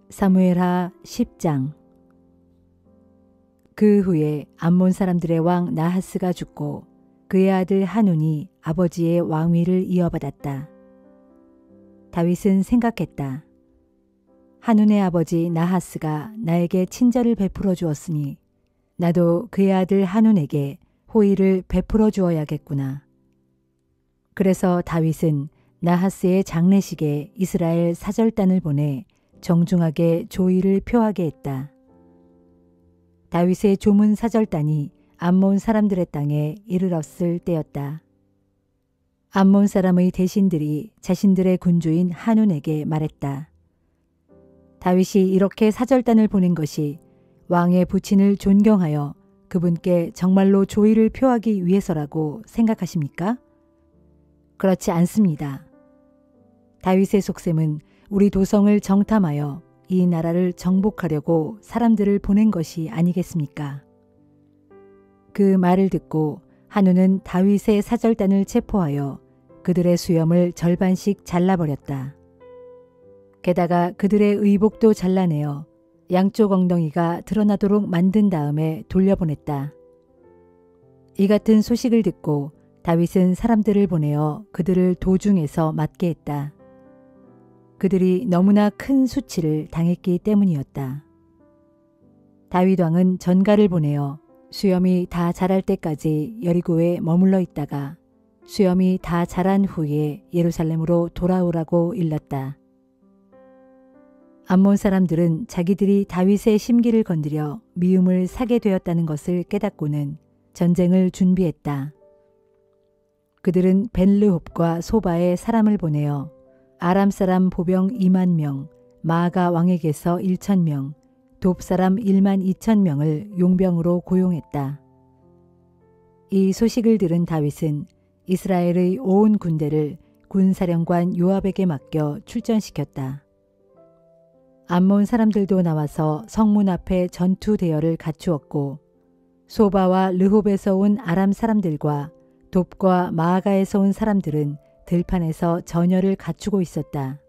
사무엘하 10장. 그 후에 암몬 사람들의 왕 나하스가 죽고 그의 아들 한운이 아버지의 왕위를 이어받았다. 다윗은 생각했다. 한운의 아버지 나하스가 나에게 친절을 베풀어 주었으니 나도 그의 아들 한운에게 호의를 베풀어 주어야겠구나. 그래서 다윗은 나하스의 장례식에 이스라엘 사절단을 보내 정중하게 조의를 표하게 했다. 다윗의 조문 사절단이 암몬 사람들의 땅에 이르렀을 때였다. 암몬 사람의 대신들이 자신들의 군주인 한운에게 말했다. 다윗이 이렇게 사절단을 보낸 것이 왕의 부친을 존경하여 그분께 정말로 조의를 표하기 위해서라고 생각하십니까? 그렇지 않습니다. 다윗의 속셈은 우리 도성을 정탐하여 이 나라를 정복하려고 사람들을 보낸 것이 아니겠습니까? 그 말을 듣고 한운은 다윗의 사절단을 체포하여 그들의 수염을 절반씩 잘라버렸다. 게다가 그들의 의복도 잘라내어 양쪽 엉덩이가 드러나도록 만든 다음에 돌려보냈다. 이 같은 소식을 듣고 다윗은 사람들을 보내어 그들을 도중에서 맞게 했다. 그들이 너무나 큰 수치를 당했기 때문이었다. 다윗 왕은 전가를 보내어 수염이 다 자랄 때까지 여리고에 머물러 있다가 수염이 다 자란 후에 예루살렘으로 돌아오라고 일렀다. 암몬 사람들은 자기들이 다윗의 심기를 건드려 미움을 사게 되었다는 것을 깨닫고는 전쟁을 준비했다. 그들은 벤르홉과 소바에 사람을 보내어 아람 사람 보병 2만 명, 마아가 왕에게서 1,000명, 돕 사람 1만 2천 명을 용병으로 고용했다. 이 소식을 들은 다윗은 이스라엘의 온 군대를 군사령관 요압에게 맡겨 출전시켰다. 암몬 사람들도 나와서 성문 앞에 전투 대열을 갖추었고 소바와 르홉에서 온 아람 사람들과 돕과 마아가에서 온 사람들은 들판에서 전열을 갖추고 있었다.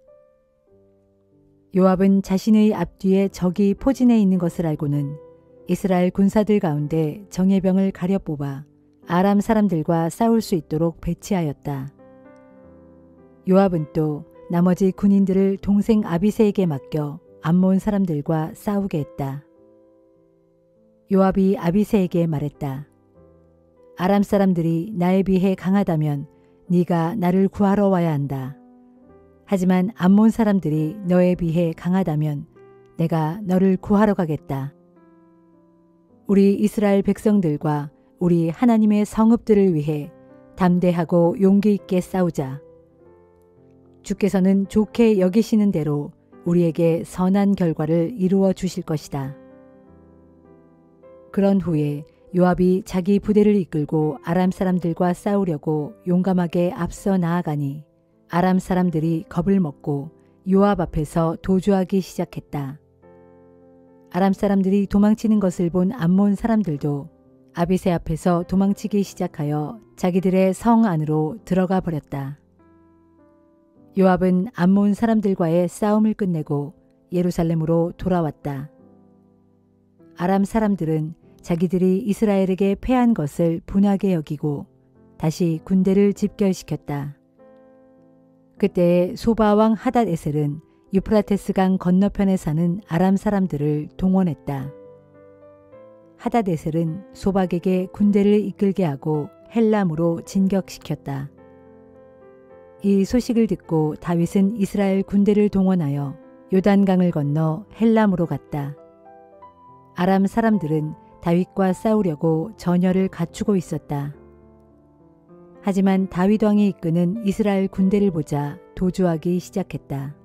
요압은 자신의 앞뒤에 적이 포진해 있는 것을 알고는 이스라엘 군사들 가운데 정예병을 가려 뽑아 아람 사람들과 싸울 수 있도록 배치하였다. 요압은 또 나머지 군인들을 동생 아비새에게 맡겨 암몬 사람들과 싸우게 했다. 요압이 아비새에게 말했다. 아람 사람들이 나에 비해 강하다면 네가 나를 구하러 와야 한다. 하지만 암몬 사람들이 너에 비해 강하다면 내가 너를 구하러 가겠다. 우리 이스라엘 백성들과 우리 하나님의 성읍들을 위해 담대하고 용기 있게 싸우자. 주께서는 좋게 여기시는 대로 우리에게 선한 결과를 이루어 주실 것이다. 그런 후에 요압이 자기 부대를 이끌고 아람 사람들과 싸우려고 용감하게 앞서 나아가니 아람 사람들이 겁을 먹고 요압 앞에서 도주하기 시작했다. 아람 사람들이 도망치는 것을 본 암몬 사람들도 아비새 앞에서 도망치기 시작하여 자기들의 성 안으로 들어가 버렸다. 요압은 암몬 사람들과의 싸움을 끝내고 예루살렘으로 돌아왔다. 아람 사람들은 자기들이 이스라엘에게 패한 것을 분하게 여기고 다시 군대를 집결시켰다. 그때 소바왕 하닷에셀은 유프라테스강 건너편에 사는 아람 사람들을 동원했다. 하닷에셀은 소박에게 군대를 이끌게 하고 헬람으로 진격시켰다. 이 소식을 듣고 다윗은 이스라엘 군대를 동원하여 요단강을 건너 헬람으로 갔다. 아람 사람들은 다윗과 싸우려고 전열을 갖추고 있었다. 하지만 다윗 왕이 이끄는 이스라엘 군대를 보자 도주하기 시작했다.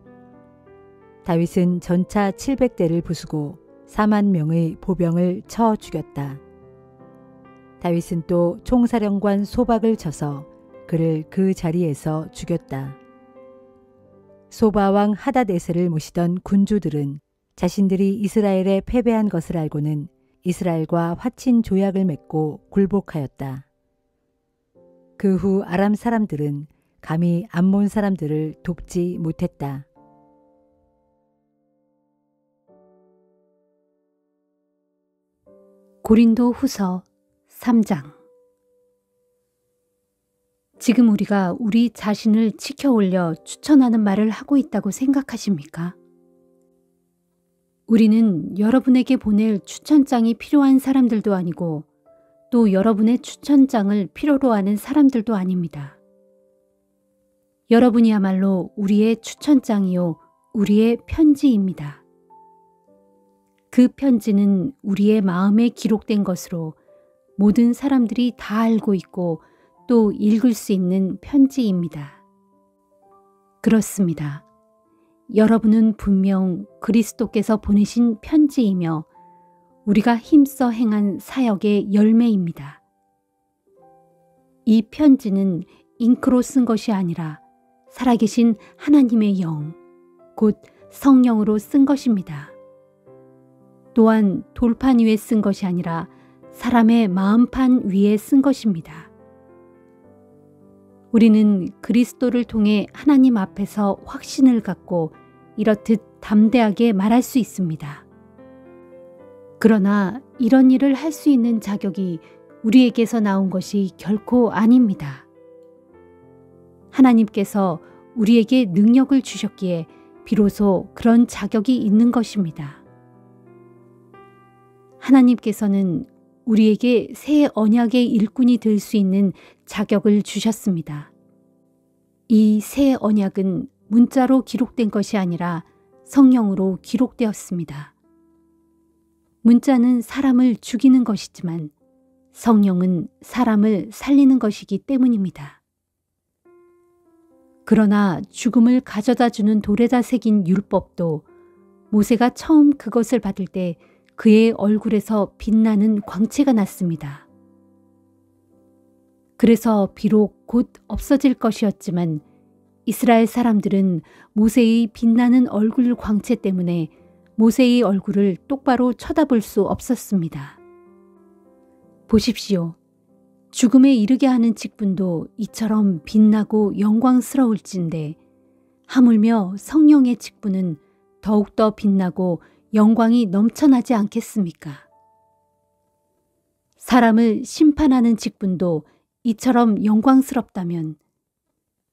다윗은 전차 700대를 부수고 4만 명의 보병을 쳐 죽였다. 다윗은 또 총사령관 소박을 쳐서 그를 그 자리에서 죽였다. 소바왕 하닷에셀을 모시던 군주들은 자신들이 이스라엘에 패배한 것을 알고는 이스라엘과 화친 조약을 맺고 굴복하였다. 그 후 아람 사람들은 감히 암몬 사람들을 돕지 못했다. 고린도후서 3장. 지금 우리가 우리 자신을 치켜 올려 추천하는 말을 하고 있다고 생각하십니까? 우리는 여러분에게 보낼 추천장이 필요한 사람들도 아니고 또 여러분의 추천장을 필요로 하는 사람들도 아닙니다. 여러분이야말로 우리의 추천장이요, 우리의 편지입니다. 그 편지는 우리의 마음에 기록된 것으로 모든 사람들이 다 알고 있고 또 읽을 수 있는 편지입니다. 그렇습니다. 여러분은 분명 그리스도께서 보내신 편지이며 우리가 힘써 행한 사역의 열매입니다. 이 편지는 잉크로 쓴 것이 아니라 살아계신 하나님의 영, 곧 성령으로 쓴 것입니다. 또한 돌판 위에 쓴 것이 아니라 사람의 마음판 위에 쓴 것입니다. 우리는 그리스도를 통해 하나님 앞에서 확신을 갖고 이렇듯 담대하게 말할 수 있습니다. 그러나 이런 일을 할 수 있는 자격이 우리에게서 나온 것이 결코 아닙니다. 하나님께서 우리에게 능력을 주셨기에 비로소 그런 자격이 있는 것입니다. 하나님께서는 우리에게 새 언약의 일꾼이 될 수 있는 자격을 주셨습니다. 이 새 언약은 문자로 기록된 것이 아니라 성령으로 기록되었습니다. 문자는 사람을 죽이는 것이지만 성령은 사람을 살리는 것이기 때문입니다. 그러나 죽음을 가져다 주는 돌에다 새긴 율법도 모세가 처음 그것을 받을 때 그의 얼굴에서 빛나는 광채가 났습니다. 그래서 비록 곧 없어질 것이었지만 이스라엘 사람들은 모세의 빛나는 얼굴 광채 때문에 모세의 얼굴을 똑바로 쳐다볼 수 없었습니다. 보십시오. 죽음에 이르게 하는 직분도 이처럼 빛나고 영광스러울진데 하물며 성령의 직분은 더욱더 빛나고 영광이 넘쳐나지 않겠습니까? 사람을 심판하는 직분도 이처럼 영광스럽다면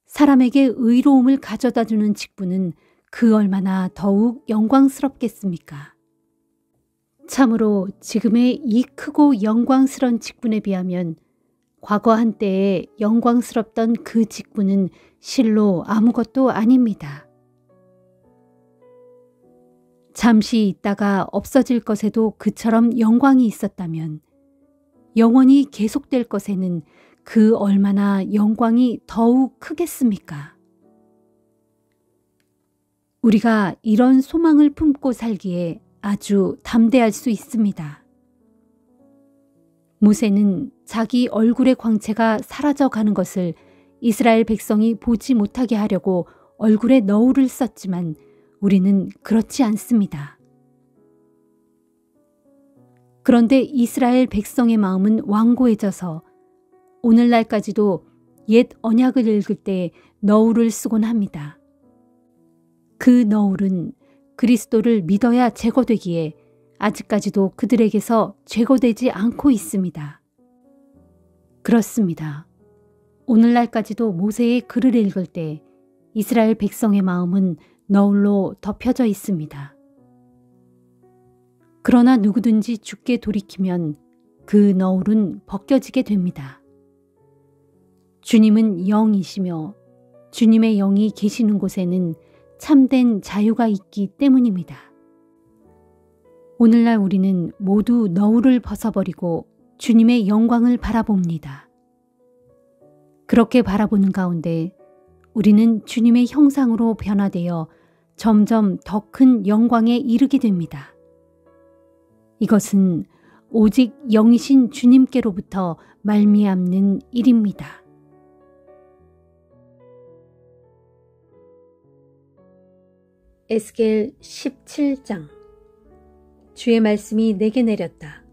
사람에게 의로움을 가져다주는 직분은 그 얼마나 더욱 영광스럽겠습니까? 참으로 지금의 이 크고 영광스러운 직분에 비하면 과거 한때에 영광스럽던 그 직분은 실로 아무것도 아닙니다. 잠시 있다가 없어질 것에도 그처럼 영광이 있었다면 영원히 계속될 것에는 그 얼마나 영광이 더욱 크겠습니까? 우리가 이런 소망을 품고 살기에 아주 담대할 수 있습니다. 모세는 자기 얼굴의 광채가 사라져가는 것을 이스라엘 백성이 보지 못하게 하려고 얼굴에 너울을 썼지만 우리는 그렇지 않습니다. 그런데 이스라엘 백성의 마음은 완고해져서 오늘날까지도 옛 언약을 읽을 때 너울을 쓰곤 합니다. 그 너울은 그리스도를 믿어야 제거되기에 아직까지도 그들에게서 제거되지 않고 있습니다. 그렇습니다. 오늘날까지도 모세의 글을 읽을 때 이스라엘 백성의 마음은 너울로 덮여져 있습니다. 그러나 누구든지 죽게 돌이키면 그 너울은 벗겨지게 됩니다. 주님은 영이시며 주님의 영이 계시는 곳에는 참된 자유가 있기 때문입니다. 오늘날 우리는 모두 너울을 벗어버리고 주님의 영광을 바라봅니다. 그렇게 바라보는 가운데 우리는 주님의 형상으로 변화되어 점점 더 큰 영광에 이르게 됩니다. 이것은 오직 영이신 주님께로부터 말미암는 일입니다. 에스겔 17장. 주의 말씀이 내게 내렸다.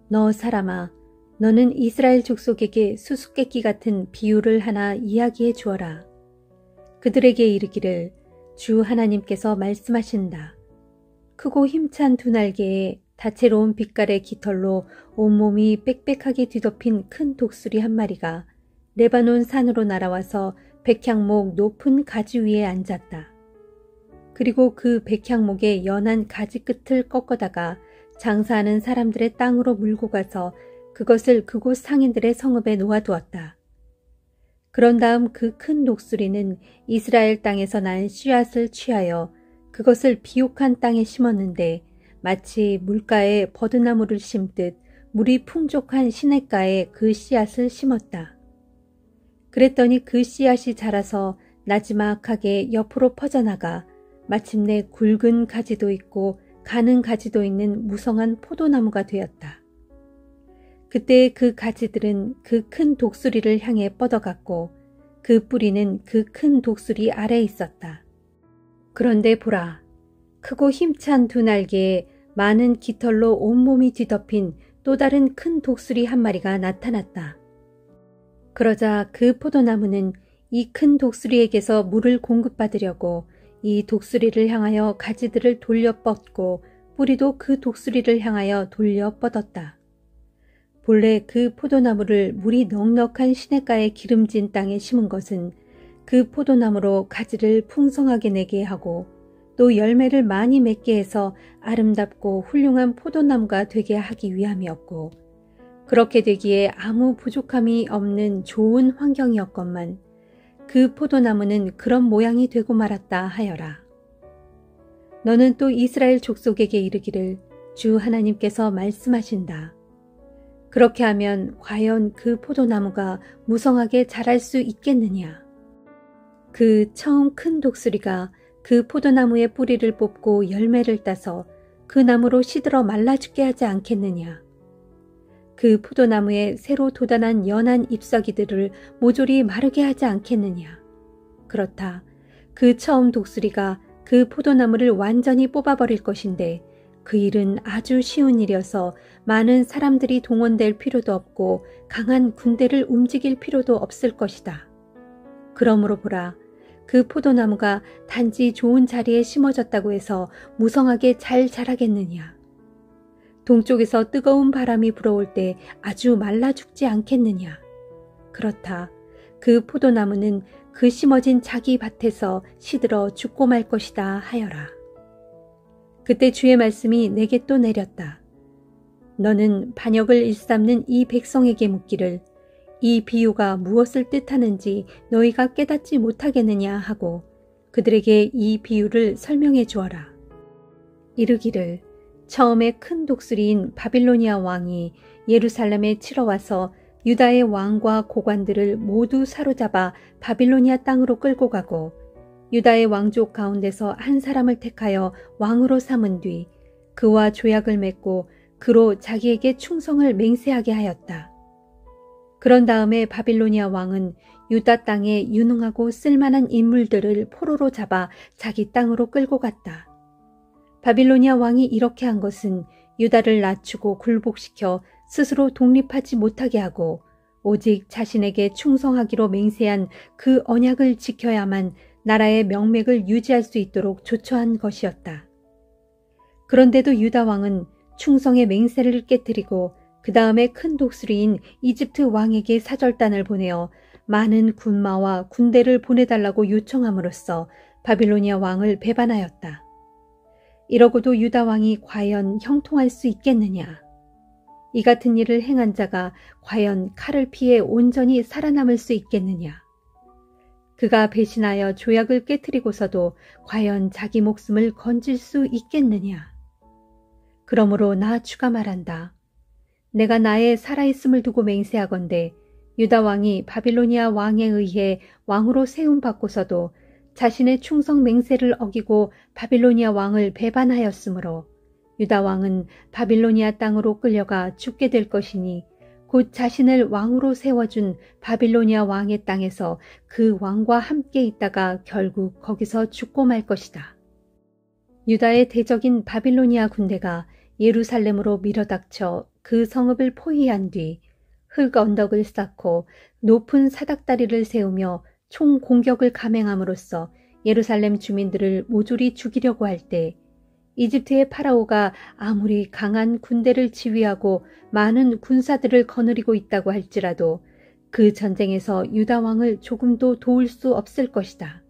너 사람아, 너는 이스라엘 족속에게 수수께끼 같은 비유를 하나 이야기해 주어라. 그들에게 이르기를 주 하나님께서 말씀하신다. 크고 힘찬 두 날개에 다채로운 빛깔의 깃털로 온몸이 빽빽하게 뒤덮인 큰 독수리 한 마리가 레바논 산으로 날아와서 백향목 높은 가지 위에 앉았다. 그리고 그 백향목의 연한 가지 끝을 꺾어다가 장사하는 사람들의 땅으로 물고 가서 그것을 그곳 상인들의 성읍에 놓아두었다. 그런 다음 그 큰 독수리는 이스라엘 땅에서 난 씨앗을 취하여 그것을 비옥한 땅에 심었는데 마치 물가에 버드나무를 심듯 물이 풍족한 시냇가에 그 씨앗을 심었다. 그랬더니 그 씨앗이 자라서 나지막하게 옆으로 퍼져나가 마침내 굵은 가지도 있고 가는 가지도 있는 무성한 포도나무가 되었다. 그때 그 가지들은 그 큰 독수리를 향해 뻗어갔고 그 뿌리는 그 큰 독수리 아래에 있었다. 그런데 보라, 크고 힘찬 두 날개에 많은 깃털로 온몸이 뒤덮인 또 다른 큰 독수리 한 마리가 나타났다. 그러자 그 포도나무는 이 큰 독수리에게서 물을 공급받으려고 이 독수리를 향하여 가지들을 돌려 뻗고 뿌리도 그 독수리를 향하여 돌려 뻗었다. 본래 그 포도나무를 물이 넉넉한 시냇가의 기름진 땅에 심은 것은 그 포도나무로 가지를 풍성하게 내게 하고 또 열매를 많이 맺게 해서 아름답고 훌륭한 포도나무가 되게 하기 위함이었고, 그렇게 되기에 아무 부족함이 없는 좋은 환경이었건만 그 포도나무는 그런 모양이 되고 말았다 하여라. 너는 또 이스라엘 족속에게 이르기를 주 하나님께서 말씀하신다. 그렇게 하면 과연 그 포도나무가 무성하게 자랄 수 있겠느냐? 그 처음 큰 독수리가 그 포도나무의 뿌리를 뽑고 열매를 따서 그 나무로 시들어 말라 죽게 하지 않겠느냐? 그 포도나무에 새로 돋아난 연한 잎사귀들을 모조리 마르게 하지 않겠느냐? 그렇다. 그 처음 독수리가 그 포도나무를 완전히 뽑아버릴 것인데 그 일은 아주 쉬운 일이어서 많은 사람들이 동원될 필요도 없고 강한 군대를 움직일 필요도 없을 것이다. 그러므로 보라, 그 포도나무가 단지 좋은 자리에 심어졌다고 해서 무성하게 잘 자라겠느냐? 동쪽에서 뜨거운 바람이 불어올 때 아주 말라 죽지 않겠느냐? 그렇다. 그 포도나무는 그 심어진 자기 밭에서 시들어 죽고 말 것이다 하여라. 그때 주의 말씀이 내게 또 내렸다. 너는 반역을 일삼는 이 백성에게 묻기를 이 비유가 무엇을 뜻하는지 너희가 깨닫지 못하겠느냐 하고 그들에게 이 비유를 설명해 주어라. 이르기를 처음에 큰 독수리인 바빌로니아 왕이 예루살렘에 치러 와서 유다의 왕과 고관들을 모두 사로잡아 바빌로니아 땅으로 끌고 가고 유다의 왕족 가운데서 한 사람을 택하여 왕으로 삼은 뒤 그와 조약을 맺고 그로 자기에게 충성을 맹세하게 하였다. 그런 다음에 바빌로니아 왕은 유다 땅에 유능하고 쓸만한 인물들을 포로로 잡아 자기 땅으로 끌고 갔다. 바빌로니아 왕이 이렇게 한 것은 유다를 낮추고 굴복시켜 스스로 독립하지 못하게 하고 오직 자신에게 충성하기로 맹세한 그 언약을 지켜야만 나라의 명맥을 유지할 수 있도록 조처한 것이었다. 그런데도 유다 왕은 충성의 맹세를 깨뜨리고 그 다음에 큰 독수리인 이집트 왕에게 사절단을 보내어 많은 군마와 군대를 보내달라고 요청함으로써 바빌로니아 왕을 배반하였다. 이러고도 유다 왕이 과연 형통할 수 있겠느냐? 이 같은 일을 행한 자가 과연 칼을 피해 온전히 살아남을 수 있겠느냐? 그가 배신하여 조약을 깨뜨리고서도 과연 자기 목숨을 건질 수 있겠느냐? 그러므로 나 주가 말한다. 내가 나의 살아있음을 두고 맹세하건대 유다 왕이 바빌로니아 왕에 의해 왕으로 세움받고서도 자신의 충성 맹세를 어기고 바빌로니아 왕을 배반하였으므로 유다 왕은 바빌로니아 땅으로 끌려가 죽게 될 것이니 곧 자신을 왕으로 세워준 바빌로니아 왕의 땅에서 그 왕과 함께 있다가 결국 거기서 죽고 말 것이다. 유다의 대적인 바빌로니아 군대가 예루살렘으로 밀어닥쳐 그 성읍을 포위한 뒤 흙 언덕을 쌓고 높은 사닥다리를 세우며 총 공격을 감행함으로써 예루살렘 주민들을 모조리 죽이려고 할 때 이집트의 파라오가 아무리 강한 군대를 지휘하고 많은 군사들을 거느리고 있다고 할지라도 그 전쟁에서 유다 왕을 조금도 도울 수 없을 것이다.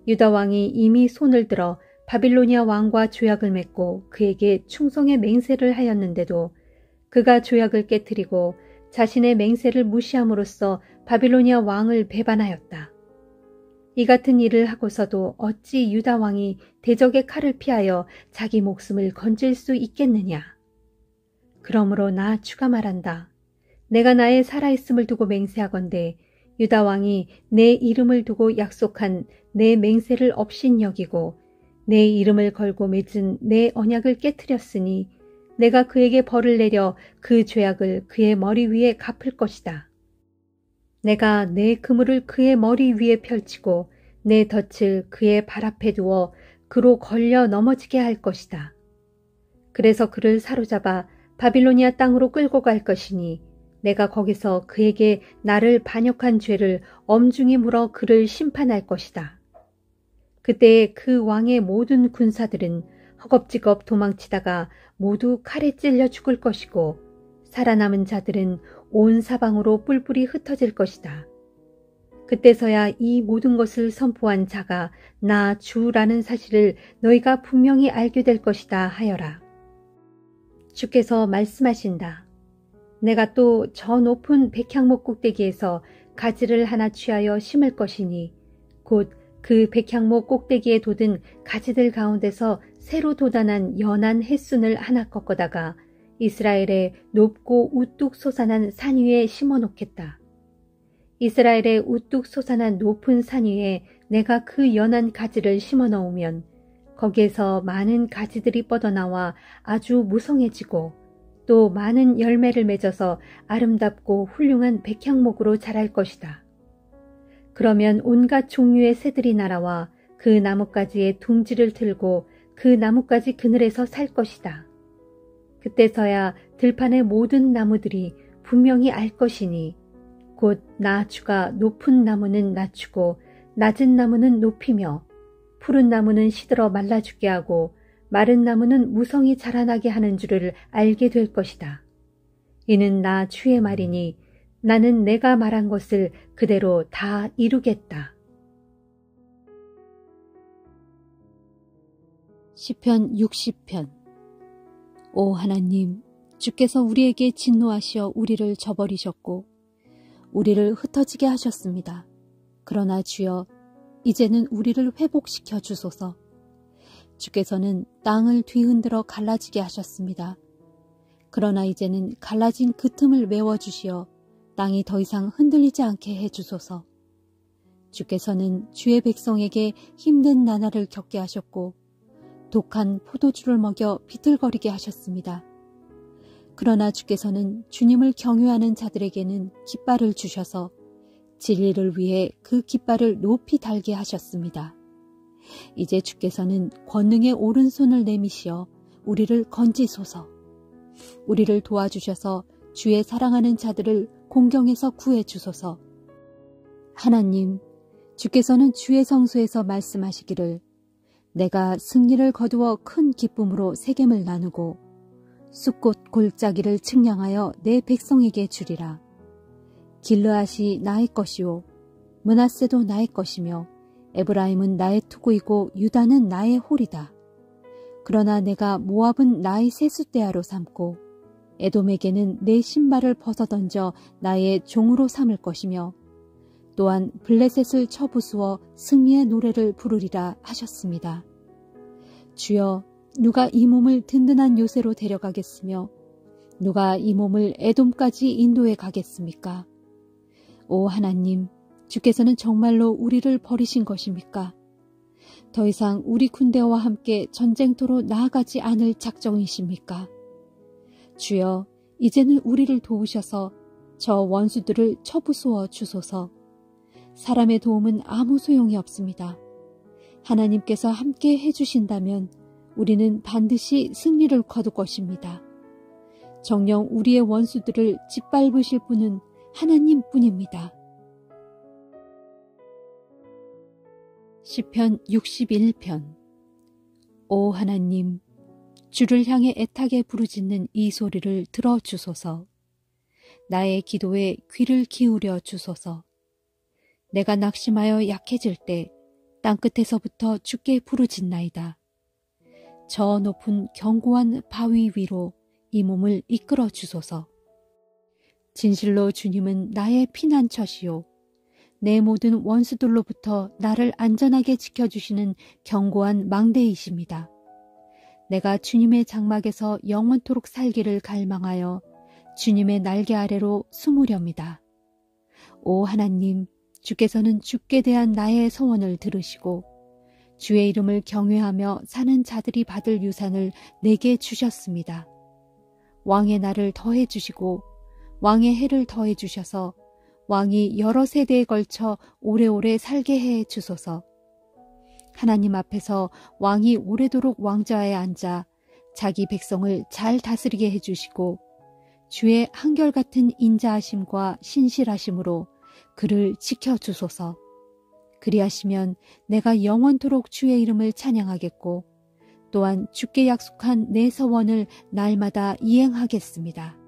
유다 왕이 이미 손을 들어 바빌로니아 왕과 조약을 맺고 그에게 충성의 맹세를 하였는데도 그가 조약을 깨뜨리고 자신의 맹세를 무시함으로써 바빌로니아 왕을 배반하였다. 이 같은 일을 하고서도 어찌 유다 왕이 대적의 칼을 피하여 자기 목숨을 건질 수 있겠느냐. 그러므로 나 주가 말한다. 내가 나의 살아있음을 두고 맹세하건대 유다 왕이 내 이름을 두고 약속한 내 맹세를 업신여기고 내 이름을 걸고 맺은 내 언약을 깨뜨렸으니 내가 그에게 벌을 내려 그 죄악을 그의 머리 위에 갚을 것이다. 내가 내 그물을 그의 머리 위에 펼치고 내 덫을 그의 발 앞에 두어 그로 걸려 넘어지게 할 것이다. 그래서 그를 사로잡아 바빌로니아 땅으로 끌고 갈 것이니 내가 거기서 그에게 나를 반역한 죄를 엄중히 물어 그를 심판할 것이다. 그때 그 왕의 모든 군사들은 허겁지겁 도망치다가 모두 칼에 찔려 죽을 것이고 살아남은 자들은 온 사방으로 뿔뿔이 흩어질 것이다. 그때서야 이 모든 것을 선포한 자가 나 주라는 사실을 너희가 분명히 알게 될 것이다 하여라. 주께서 말씀하신다. 내가 또 저 높은 백향목 꼭대기에서 가지를 하나 취하여 심을 것이니 곧 그 백향목 꼭대기에 돋은 가지들 가운데서 새로 돋아난 연한 햇순을 하나 꺾어다가 이스라엘의 높고 우뚝 솟아난 산 위에 심어놓겠다. 이스라엘의 우뚝 솟아난 높은 산 위에 내가 그 연한 가지를 심어 놓으면 거기에서 많은 가지들이 뻗어나와 아주 무성해지고 또 많은 열매를 맺어서 아름답고 훌륭한 백향목으로 자랄 것이다. 그러면 온갖 종류의 새들이 날아와 그 나뭇가지에 둥지를 틀고 그 나뭇가지 그늘에서 살 것이다. 그때서야 들판의 모든 나무들이 분명히 알 것이니 곧 나 주가 높은 나무는 낮추고 낮은 나무는 높이며 푸른 나무는 시들어 말라 죽게 하고 마른 나무는 무성히 자라나게 하는 줄을 알게 될 것이다. 이는 나 주의 말이니 나는 내가 말한 것을 그대로 다 이루겠다. 시편 60편. 오 하나님, 주께서 우리에게 진노하시어 우리를 저버리셨고 우리를 흩어지게 하셨습니다. 그러나 주여, 이제는 우리를 회복시켜 주소서. 주께서는 땅을 뒤흔들어 갈라지게 하셨습니다. 그러나 이제는 갈라진 그 틈을 메워주시어 땅이 더 이상 흔들리지 않게 해주소서. 주께서는 주의 백성에게 힘든 나날을 겪게 하셨고 독한 포도주를 먹여 비틀거리게 하셨습니다. 그러나 주께서는 주님을 경외하는 자들에게는 깃발을 주셔서 진리를 위해 그 깃발을 높이 달게 하셨습니다. 이제 주께서는 권능의 오른손을 내미시어 우리를 건지소서. 우리를 도와주셔서 주의 사랑하는 자들을 공경에서 구해주소서. 하나님, 주께서는 주의 성소에서 말씀하시기를 내가 승리를 거두어 큰 기쁨으로 세겜을 나누고 숫꽃 골짜기를 측량하여 내 백성에게 주리라. 길르앗이 나의 것이요 므낫세도 나의 것이며 에브라임은 나의 투구이고 유다는 나의 홀이다. 그러나 내가 모압은 나의 세숫대야로 삼고 에돔에게는 내 신발을 벗어던져 나의 종으로 삼을 것이며 또한 블레셋을 쳐부수어 승리의 노래를 부르리라 하셨습니다. 주여, 누가 이 몸을 든든한 요새로 데려가겠으며 누가 이 몸을 에돔까지 인도해 가겠습니까? 오 하나님, 주께서는 정말로 우리를 버리신 것입니까? 더 이상 우리 군대와 함께 전쟁터로 나아가지 않을 작정이십니까? 주여, 이제는 우리를 도우셔서 저 원수들을 쳐부수어 주소서. 사람의 도움은 아무 소용이 없습니다. 하나님께서 함께 해주신다면 우리는 반드시 승리를 거둘 것입니다. 정녕 우리의 원수들을 짓밟으실 분은 하나님뿐입니다. 시편 61편. 오 하나님, 주를 향해 애타게 부르짖는 이 소리를 들어주소서. 나의 기도에 귀를 기울여 주소서. 내가 낙심하여 약해질 때 땅끝에서부터 주께 부르짖나이다. 저 높은 견고한 바위 위로 이 몸을 이끌어 주소서. 진실로 주님은 나의 피난처시요, 내 모든 원수들로부터 나를 안전하게 지켜주시는 견고한 망대이십니다. 내가 주님의 장막에서 영원토록 살기를 갈망하여 주님의 날개 아래로 숨으렵니다. 오 하나님, 주께서는 주께 대한 나의 소원을 들으시고 주의 이름을 경외하며 사는 자들이 받을 유산을 내게 주셨습니다. 왕의 날을 더해 주시고 왕의 해를 더해 주셔서 왕이 여러 세대에 걸쳐 오래오래 살게 해 주소서. 하나님 앞에서 왕이 오래도록 왕좌에 앉아 자기 백성을 잘 다스리게 해주시고 주의 한결같은 인자하심과 신실하심으로 그를 지켜주소서. 그리하시면 내가 영원토록 주의 이름을 찬양하겠고 또한 주께 약속한 내 서원을 날마다 이행하겠습니다.